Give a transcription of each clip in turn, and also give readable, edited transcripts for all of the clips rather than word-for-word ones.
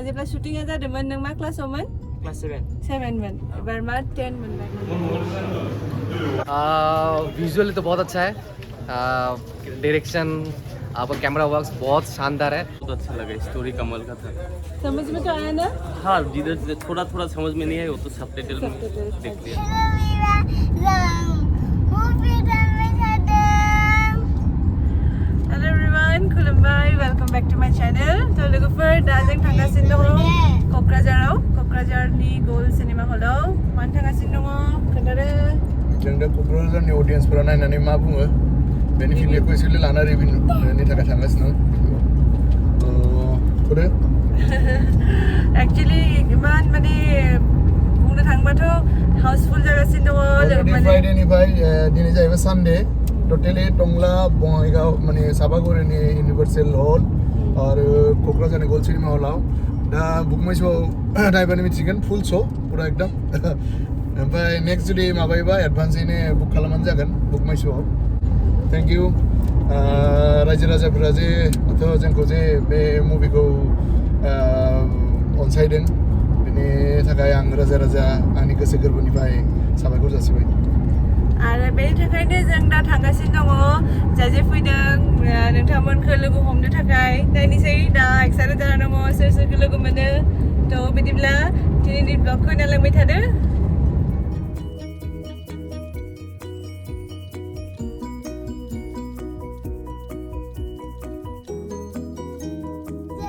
जेब्ला शुटिंगा जादोंमोन नों मा क्लासावमोन? क्लास 7 7मोन एबार मा 10 मोनबाय विजुअली तो बहुत अच्छा है डायरेक्शन आपका कैमरा वर्क्स बहुत शानदार है बहुत अच्छा लगा स्टोरी कमाल का था समझ में तो आया ना हाँ जिधर थोड़ा थोड़ा समझ में नहीं आया वो तो सबटाइटल में देख लिया Hello everyone, खुलुमबाय, welcome back to my channel. तो लोगोफोर दा जों थांगासिनो दङ कक्राझाराव, कक्राझारनि गोल्ड सिनेमा हलाव मानो थांगासिनो दङ खोन्थादो जों दा कक्राझारनि अडियन्सफोरा नायनानै मा बुङो बेनि फिडबेकखौ एसे लाना रिभिउनि थाखाय थांगासिनो थोरो एक्चुअली इमान माने बुंनो थांबाथ' हाउसफुल जागासिनो दङ फ्राइडेनिफ्राय दिनै जाहैबाय सानडे टटेलि टंला बङाइगाव माने सापागुरिनि इउनिभार्सेल हल आरो कक्राझारनि गोल्ड सिनेमा हलाव दा बुकमाइश'आव नायबानो मिथिगोन फुल श' पुरा एकदम ओमफ्राय नेक्स्ट जुदि माबायोबा एडभान्सयैनो बुक खालामनानै जागोन बुकमाइश'आव थेंक इउ रायजो राजाफोरा जे जोंखौ जे बे मुभिखौ अनसायदों बेनि थाखाय आं रोजा रोजा आंनि गोसो गोरबोनिफ्राय साबायखर जासिबाय आरो बेनि थाखायनो जों दा थांगासिनो दङ जाय फैदों नोंथांमोनखौ लोगो हमनो थाखाय नायनोसै दा एक्साइटेड जाना दङ सोर सोरखौ लोगो मोनो थ' बिदिब्ला दिनैनि ब्लगखौ नायलांबाय थादो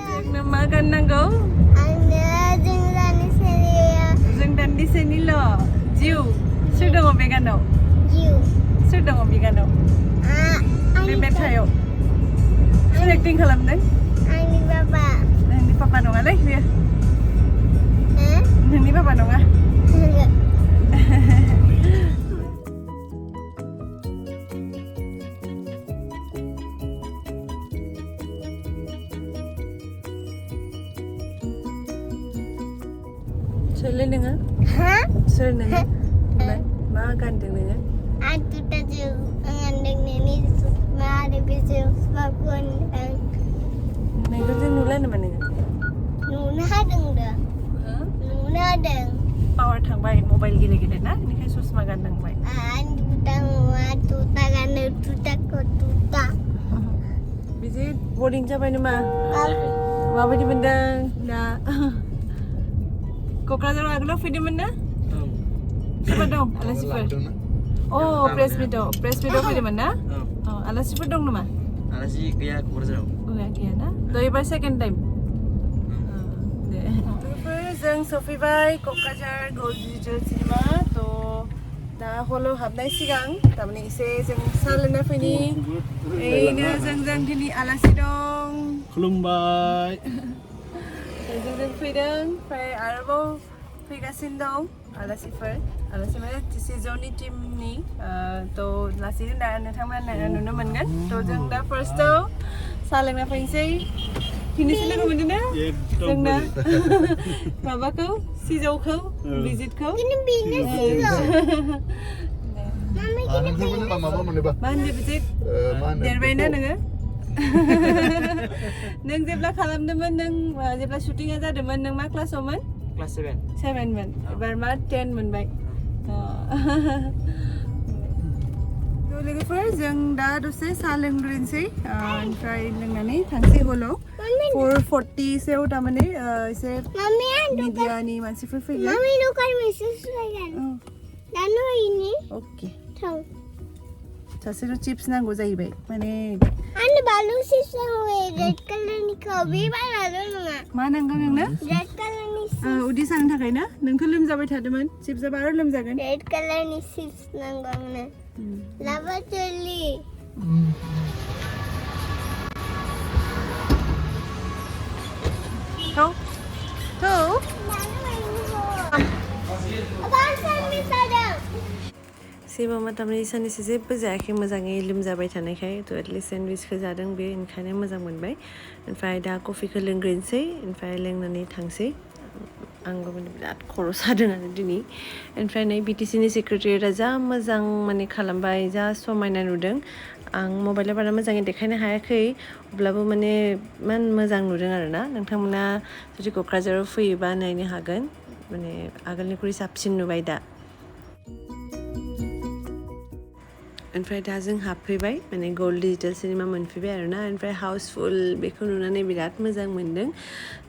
जोंनो मा गाननांगौ जों दान्दिसेनिल' जिउ सोर दङ बे गानाव सोर दङ बे गानाव बे मेथाइआव सोर एक्टिं खालामदों नोंनि पापा नङालै बेयो नोंनि पापा नङा सोरलै नोङो सोर नोङो मा गानदों नोङो मेगनजों नुला नामा नोङो पावार थांबाय मबाइल गेले गेले ना बेनिखायनो ससमा गाननांबाय बिदि बरिं जाबाय नामा माबायदि मोनदों दा क'क्राझाराव आगोलाव फैदोंमोन ना सोरबा दं आलासिफोर प्रेस मिटआव फैदोंमोन ना आलासिफोर दं नामा आलासि गैया क'क्राझाराव गैया ना थ' एबार सेकेन्ड टाइम दे जों सफैबाय क'क्राझार गोल्ड डिजिटेल सिनेमा थ' दा हलाव हाबनाय सिगां थारमाने एसे जों साहा लोंना फैनि ओरैनो जों दिनै आलासि दं खुलुमबाय जों फैदों ओमफ्राय आरोबाव फैगासिनो दं आलासि माने सिजौनि टिमनि थ' लासैनो दा नोंथांमोना नुनो मोनगोन थ' जों दा फार्स्टआव साहा लोंना फैनोसै फिनिसि लोगो मोनदों ना जोंना माबाखौ सिजौखौ भिजिटखौ मा होनदो भिजिट देरबायना नोङो नों जेब्ला खालामदोंमोन नों जेब्ला शुटिंगा जादोंमोन नों मा क्लासावमोन? क्लास 7 मोन एबार मा 10 मोनबाय लोगोफोर जों दा दसे साहा लोंग्रोनोसै ओमफ्राय लोंनानै थांसै हलाव 4:40 सोआव थारमाने एसे मिडियानि मानसिफोर फैगोन अके सासेनो चिप्स नांगौ जाहैबाय माने बालु चिप्स रेड कालारनिखौ बे बालाल' नङा मा नांगौ नोंनो रेड कालारनि उदै सानो थाखाय ना नोंथ' लोमजाबाय थादोंमोन चिप्सआबो आरो लोमजागोन रेड कालारनि चिप्स नांगौ आंनो लाबा जल्दि सेबामा थारमाने साननैसो जेबो जायाखै मोजाङै लोमजाबाय थानायखाय थ' एटलिस्ट सेन्डविचखौ जादों बे ओंखायनो मोजां मोनबाय ओमफ्राय दा कफिखौ लोंग्रोनोसै ओमफ्राय लोंनानै थांसै आंबो माने बिराद खर' सादों आरो दिनै ओमफ्राय नै बिटिसिनि सेक्रेटारियेटआ जा मोजां माने खालामबाय जा समायना नुदों आं मबाइलाव बारा मोजाङै देखायनो हायाखै अब्लाबो माने इमान मोजां नुदों आरोना नोंथांमोना जुदि क'क्राझाराव फैयोबा नायनो हागोन माने आगोलनिख्रुइ साबसिन नुबाय दा ओमफ्राय दा जों हाबफैबाय माने गोल्ड डिजिटेल सिनेमा मोनफैबाय आरोना ओमफ्राय हाउसफुल बेखौ नुनानै बिराद मोजां मोनदों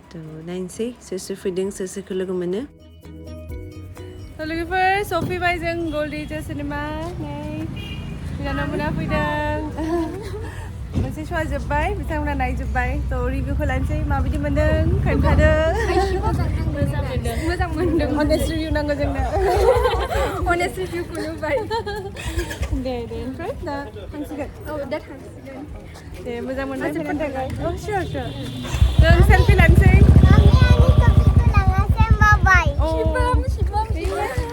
थ' नायनोसै सोर सोर फैदों सोर सोरखौ लोगो मोनो लोगोफोर सफैबाय जों गोल्ड डिजिटेल सिनेमा नै बिनानावमोना फैदों मोनसे श'आ जोब्बाय बिथांमोना नायजोब्बाय थ' रिभिउखौ लानोसै माबायदि मोनदों खोन्थादो मोजां मोनदों अनेस्ट रिभिउ नांगौ जोंनो अनेस्ट रिभिउखौ नुबाय दे ओमफ्राय दा थांसिगोन दा थांसिगोन दे मोजां मोनबाय फैनायनि थाखाय सियर जों सेलफि लानोसै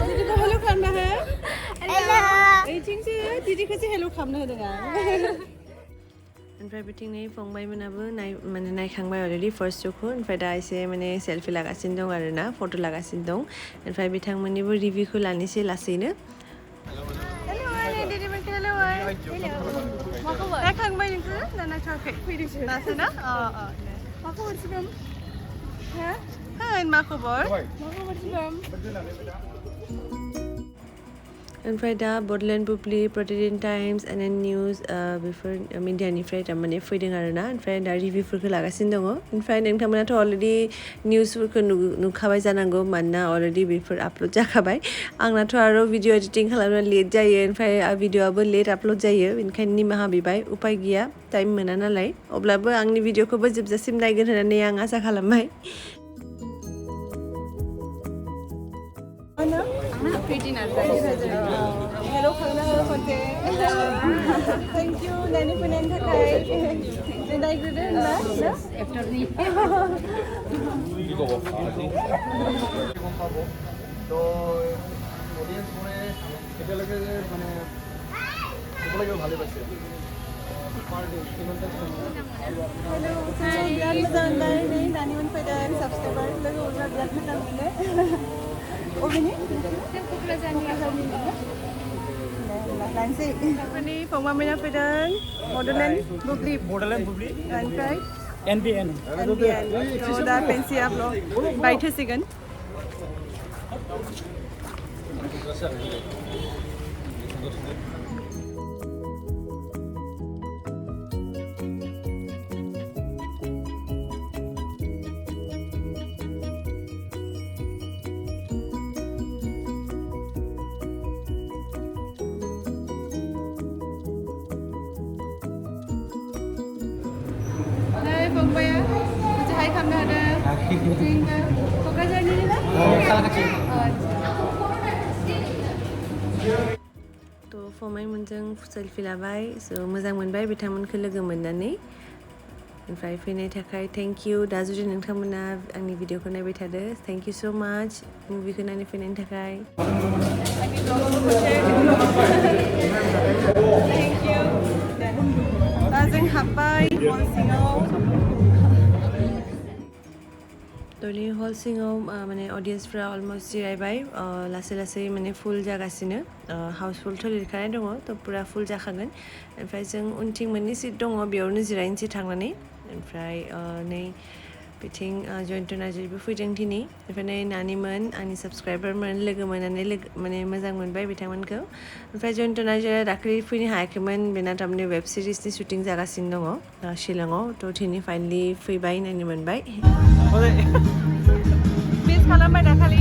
दिदिखौ हेल' खालामना हो ओइथिंसो दिदिखौसो हेल' खालामनो होदों आं ओमफ्राय बिथिं नै फंबायमोनाबो माने नायखांबाय अलरेडि फार्स्ट श'खौ ओमफ्राय दा एसे माने सेलफि लागासिनो दं आरोना फट' लागासिनो दं ओमफ्राय बिथांमोननिबो रिभिउखौ लानोसै लासैनो नायखांबाय नोंखौ ना नायथ'वाखै फैदोंसो दासो ना मा खबर सिगोम मा खबर ओमफ्राय दा बडलेण्ड बुब्लि प्रतिदिन टाइम्स एनएन निउज बेफोर मिडियानिफ्राय थारमाने फैदों आरोना ओमफ्राय दा रिभिउफोरखौ लागासिनो दङ ओमफ्राय नोंथांमोनाथ' अलरेडि निउसफोरखौ नुखाबाय जानांगौ मानोना अलरेडि बेफोर आपल'ड जाखाबाय आंनाथ' आरो भिडिअ एडिटिं खालामनो लेट जायो ओमफ्राय भिडिअआबो लेट आपल'ड जायो बेनिखायनो निमाहा बिबाय उपाय गैया टाइम मोना नालाय अब्लाबो आंनि भिडिअखौबो जोबजासिम नायगोन होननानै आं आसा खालामबाय हेल' खालामना हो खनसे थेंक इउ नायनो फैनायनि थाखाय जों नायग्रोदो होनबा एक्टरनि बिराद मोजां मोनबाय नै दानि मोनफैदों साबसक्राइबार लोगो मोनबा बिराद मोजां मोनो अबेनि लानोसै बेफोरनि फंबायमोना फैदों बडलेण्ड बुब्लि ओमफ्राय NBN थ' दा पेन्सि आपल'ड बायथ'सिगोन फंबाया मोनसे हाय खालामनो हादों क'क्राझारनि ना थ' फंबायमोनजों सेलफि लाबाय स' मोजां मोनबाय बिथांमोनखौ लोगो मोननानै ओमफ्राय फैनायनि थाखाय थेंक इउ दा जुदि नोंथांमोना आंनि भिडिअखौ नायबाय थादो थेंक इउ स' माच मुभिखौ नायनो फैनायनि थाखाय थेंक इउ दा जों हाबबाय हल सिङाव त'नि हल सिङाव माने अडियन्सफ्रा अलमस्ट जिरायबाय लासै लासै माने फुल जागासिनो हाउसफुलथ' लिरखानाय दङ थ' पुरा फुल जाखागोन ओमफ्राय जों उनथिं मोननै सिट दङ बेयावनो जिरायनोसै थांनानै ओमफ्राय नै बिथिं जयन्त नार्जारिबो फैदों दिनै ओमफ्राय नै नानिमोन आंनि साबस्क्राइबारमोन लोगो मोननानै माने मोजां मोनबाय बिथांमोनखौ ओमफ्राय जयन्त नार्जारिया दाख्लै फैनो हायाखैमोन बेना थारमाने वेब सिरिसनि शुटिं जागासिनो दङ शिलंआव थ' दिनै फाइनालि फैबाय नायनो मोनबाय मिस खालामबाय दाखालि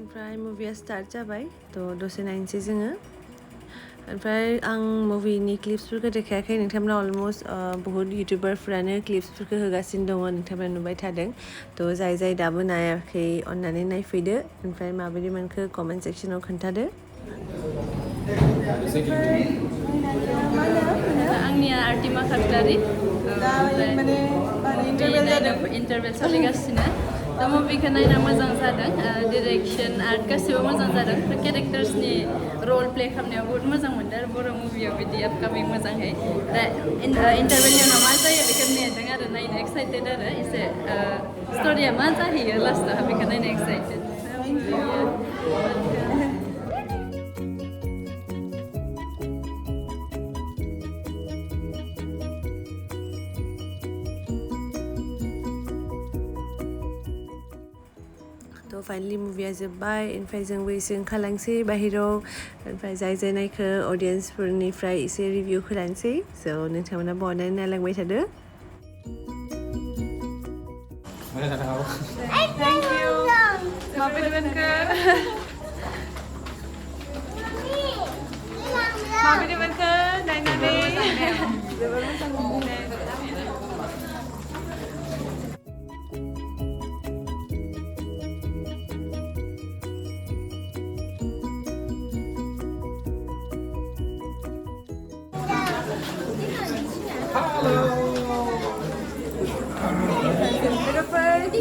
ओमफ्राय मुभिया स्टार्ट जाबाय थ' दसे नायनोसै जोङो ओमफ्राय आं मुभिनि क्लिप्सफोरखौ देखायाखै नोंथांमोना अलमस्ट बहुत इउटुबारफ्रानो क्लिप्सफोरखौ होगासिनो दङ नोंथांमोना नुबाय थादों थ' जाय दाबो नायाखै अननानै नायफैदो ओमफ्राय माबायदि मोनखो कमेन्ट सेक्सनाव खोन्थादो आंनिया आर्टिमा खाख्लारि इन्टारभेल सोलिगासिनो दा मुभिखौ नायना मोजां जादों डिरेक्सन आर्ट गासिबो मोजां जादों केरेक्टार्सनि रल प्ले खालामनायाव बहुत मोजां मोनदों आरो बर' मुभियाव बिदि आपकामिं मोजाङै दा इन्टारभेलनि उनाव मा जायो बेखौ नेदों आरो नायनो एक्साइटेड आरो एसे स्ट'रिया मा जाहैयो लास्टआव बेखौ नायनो एक्साइटेड फाइनालि मुभिया जोब्बाय ओमफ्राय जोंबो एसे ओंखारलांसै बाहेराव ओमफ्राय जाय नायखो अडियन्सफोरनिफ्राय एसे रिभिउ होलांसै स' नोंथांमोना बहनानै नायलांबाय थादो Thank you. माबायदि मोनखो? माबायदि मोनखो नायनानै? जोबोर मोजां मोनदों।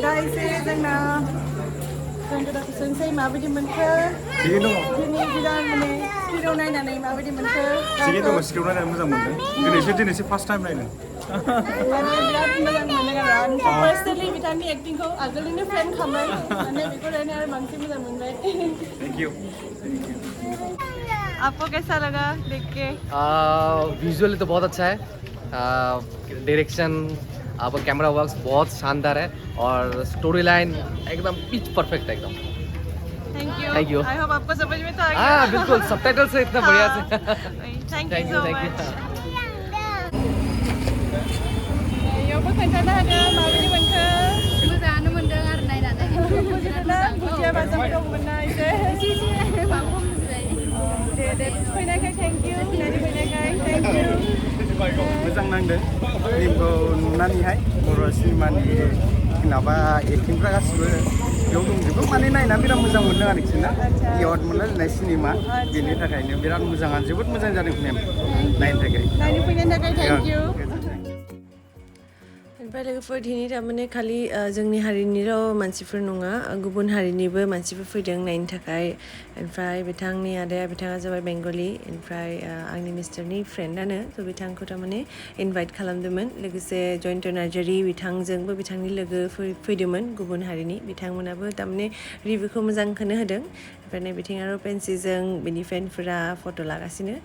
दा एसे जोंना सोंसै माबायदि मोनखो थिगैनो दङ दिनै गोदान माने स्क्रिनाव नायनानै माबायदि मोनखो थिगैनो दङ स्क्रिप्ट नायनानै मोजां मोनदों दिनैसो फार्स्ट टाइम नायदों माने बिराद मोजां मोनदों आरो आं पार्सनेलि बिथांनि एक्टिंखौ आगोलनिनो फेन खामोन माने बेखौ नायनानै आरो बांसिन मोजां मोनबाय थेंक इउ आपको कैसा लगा देख के विजुअली तो बहुत अच्छा है डायरेक्शन आपका कैमरा वर्क्स बहुत शानदार है और स्टोरी लाइन एकदम पिच परफेक्ट है एकदम थैंक यू आई होप आपको समझ में तो आ गया हाँ बिल्कुल सबटाइटल से इतना बढ़िया से थैंक यू सो मच यावबो खोन्थानो हागोन माबायदि मोनखो मोजाङानो मोनदों आरो नायनानै बुजिया बाजाब दंमोन ना एसे दे फैनायखाय थेंक इउ नायनो फैनायखाय थेंक इउ मोजां नांदों फिल्मखौ नुनानैहाय बर' सिनेमानि माबा एक्टिंफ्रा गासिबो बेयाव दंजोबो माने नायनानै बिराद मोजां मोनदों आरोखि ना एवार्ड मोनलायनाय सिनेमा बेनि थाखायनो बिराद मोजाङानो जोबोद मोजां जादों फिल्म नायनो थाखाय नायनो फैनायनि थाखाय थेंक इउ ओमफ्राय लोगोफोर दिनै थारमाने खालि जोंनि हारिनिल' मानसिफोर नङा गुबुन हारिनिबो मानसिफोर फैदों नायनो थाखाय ओमफ्राय बिथांनि आदाया बिथाङा जाबाय बेंगलि ओमफ्राय आंनि मिस्टारनि फ्रेन्डआनो थ' बिथांखौ थारमाने इनभाइट खालामदोंमोन लोगोसे जयन्त नार्जारि बिथांजोंबो बिथांनि लोगो फैदोंमोन गुबुन हारिनि बिथांमोनाबो थारमाने रिभिउखौ मोजांखौनो होदों ओमफ्राय बिथिं आरो पेन्सिजों बिनि फेनफोरा फट' लागासिनो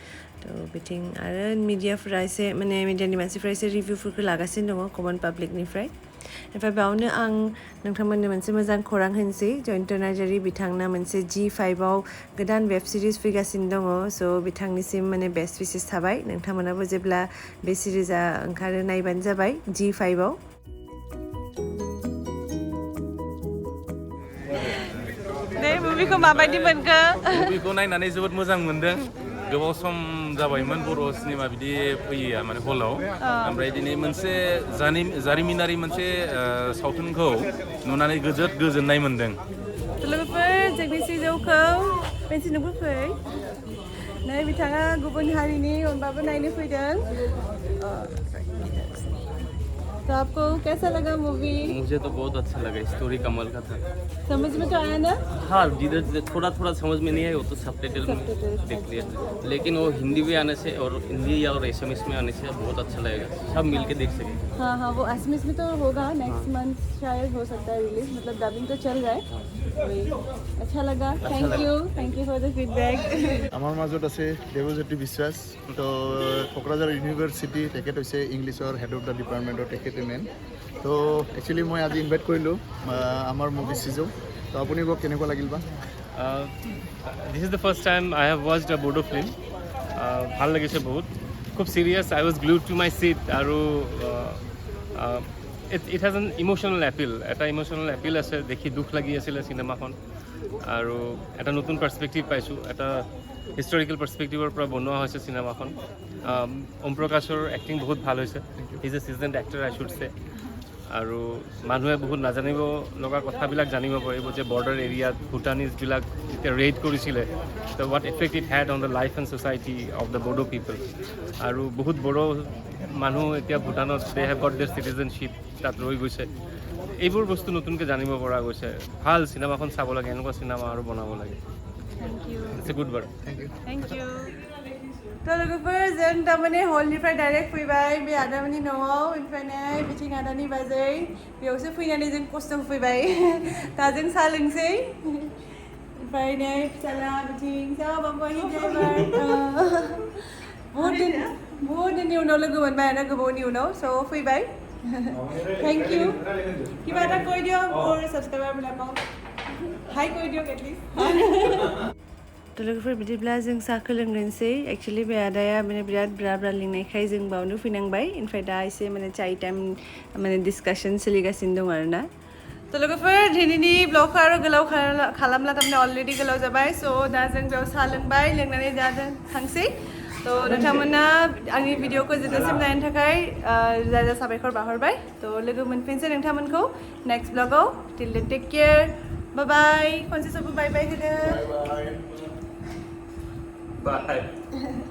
थ' बिथिं आरो मिडियाफोरा एसे माने मिडियानि मानसिफ्रा एसे रिभिउफोरखौ लागासिनो दङ कमन पाब्लिकनिफ्राय ओमफ्राय बेयावनो आं नोंथांमोननो मोनसे मोजां खौरां होनोसै जयन्त नार्जारि बिथांना मोनसे G5आव गोदान वेब सिरिज फैगासिनो दङ स' बिथांनिसिम माने बेस्ट विशेस थाबाय नोंथांमोनाबो जेब्ला बे सिरिजआ ओंखारो नायबानो जाबाय G5आव दे मुभिखौ माबायदि मोनखो मुभिखौ नायनानै जोबोद मोजां मोनदों गोबाव सम जाबायमोन बर' सिनेमा बिदि फैया माने हलाव ओमफ्राय दिनै मोनसे जारिमिनारि मोनसे सावथुनखौ नुनानै जोबोद गोजोननाय मोनदों लोगोफोर जोंनि सिजौखौ पेन्सिलनोबो फै नै बिथाङा गुबुन हारिनि अनबाबो नायनो फैदों तो आपको कैसा लगा मूवी मुझे तो बहुत अच्छा लगा स्टोरी कमाल का था समझ में तो आया ना हाँ जिधर थोड़ा समझ में नहीं आया वो तो सबटाइटल में देख लिया लेकिन वो हिंदी भी आने से और हिंदी और एसएमएस में आने से बहुत अच्छा लगेगा सब मिल के देख सकें हाँ वो एसएमएस में तो होगा नेक्स्ट मंथ शायद हो सकता है रिलीज मतलब डबिंग तो चल रहा है अच्छा लगा थैंक यू फॉर द फीडबैक আমাৰ মাজত আছে দেৱজ্যোতি বিশ্বাস তো কোকৰাঝাৰ ইউনিভাৰ্চিটি তেখেত হৈছে ইংলিছৰ হেড অফ দ্য ডিপাৰ্টমেণ্টৰ তেখেতে মেইন তো একচুৱেলি মই আজি ইনভাইট কৰিলোঁ আমাৰ মুভি সিজৌ তো আপুনি কওক কেনেকুৱা লাগিল বা This is the first time I have watched a Bodo film. ভাল লাগিছে বহুত খুব serious. I was glued to my seat আৰু it has an emotional appeal. এটা emotional appeal আছে দেখি দুখ লাগি আছিল সিনেমাখন আৰু এটা নতুন পাৰ্সপেক্টিভ পাইছোঁ এটা হিষ্টৰিকেল পাৰ্সপেক্টিভৰ পৰা বনোৱা হৈছে সিনেমাখন ওম প্ৰকাশৰ এক্টিং বহুত ভাল হৈছে হি ইজ এ সিজনেড এক্টৰ আই শুড সে আৰু মানুহে বহুত নাজানিব লগা কথাবিলাক জানিব পাৰিব যে বৰ্ডাৰ এৰিয়াত ভুটানিজবিলাক যেতিয়া ৰেইড কৰিছিলে ত' what effect it had on the life and society of the Bodo people আৰু বহুত বড়ো মানুহ এতিয়া ভুটানত they have got their citizenship তাত ৰৈ গৈছে এইবোৰ বস্তু নতুনকৈ জানিব পৰা গৈছে ভাল চিনেমাখন চাব লাগে এনেকুৱা চিনেমা আৰু বনাব লাগে it's a good ward thank you तो लोगोफोर जों तारमाने हलनिफ्राय डाइरेक्ट फैबाय बे आदामोननि न'आव ओमफ्राय बिथिं आदानि बाजै बेयावसो फैनानै जों खस्थ' फैबाय दा जों साहा लोंसै ओमफ्राय नै फिसाला बिथिं सब आमफ्राय ड्राइभार बहुत दिननि उनाव लोगो मोनबाय आरो गोबावनि उनाव स' फैबाय थेंक इउ किबा এটা কৈ দিয়ক মোৰ ছাবস্ক্ৰাইবাৰবিলাকক हाय कोई दियो एटलिस्ट तो लोगोफोर बिदिब्ला जों साहाखौ लोंनोसै एक्चुअली बे आदाया माने बिराद ब्रा लिंनायखाय जों बावनो फैनांबाय ओमफ्राय दा एसे माने चाय टाइम माने डिसकाशन सोलिगासिनो दं आरोना तो लोगोफोर दिनैनि ब्लगखौ आरो गोलाव खालामला थारमाने अलरेडि गोलाव जाबाय स' दा जों बेयाव साहा लोंबाय लोंनानै दा जों थांसै तो नोंथांमोना आंनि भिडिअखौ जोबजासिम नायनो थाखाय जा साबायखर बाहरबाय तो लोगो मोनफिनसै नोंथांमोनखौ नेक्स्ट ब्लगाव टिल देन टेक केयार बाय बाय खनसे सबबो बाय बाय होदो Bye.